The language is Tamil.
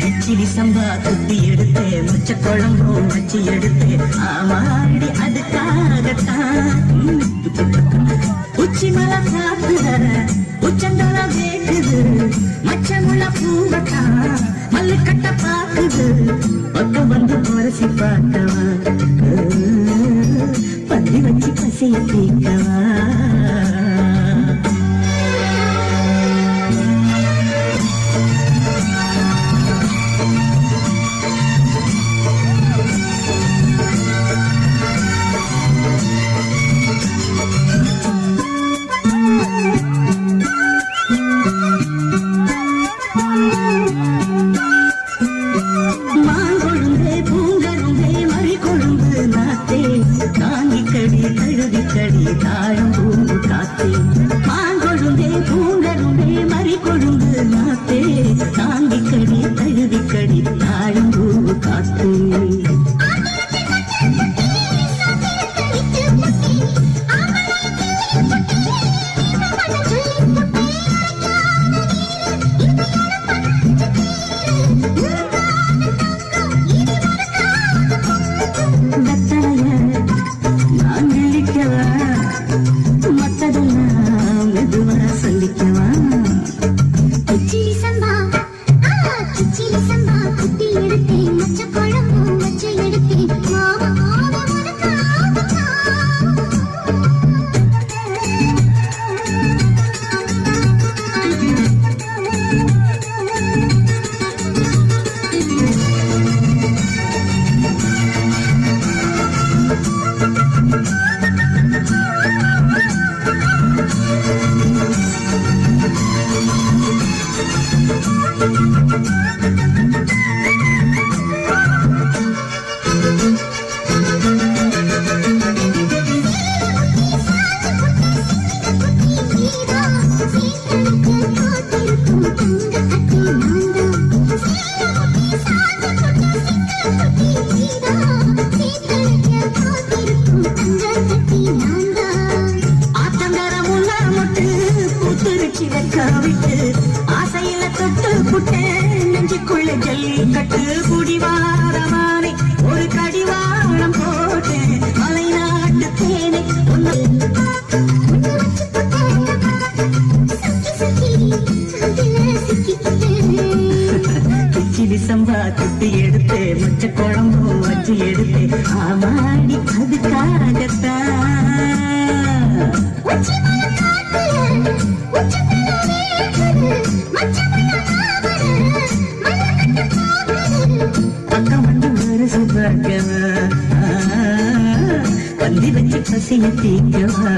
கிச்சிலி சம்பா குத்தி எடுத்தே மொச்ச குழம்பும் வச்சு எடுத்தே ஆமாடி அதுக்காகத்தான் உச்சி மலை காத்து வர உச்சந்தோல கேக்குது மச்சமுள்ள பூவத்தான் மல்லு கட்ட பாக்குது பக்கம் வந்து பொரசி பார்த்தவா பந்தி வச்சு பசிய தீக்கவா தாழம் பூங்கு காத்தே மாங்கொழுந்தே பூங்கருந்தே மறி கொழுந்து நாத்தே தாங்கி கடி தழுவி கடி தாழம் பூங்கு காத்தே ஆசையில தொட்டு புட்டே நெஞ்சுக்குள்ள ஜல்லி கட்டு குடிவாரமானே ஒரு கடிவாளம் போட்டு மலை நாட்டு தேனை கிச்சிலி சம்பா குட்டி எடுத்தே மொச்ச குழம்பும் வச்சு எடுத்தே ஆமாடி அதுக்காகத்தான் பக்கம் வந்து மனசு பார்க்கவா பந்தி வச்சு பசிய தீக்கவா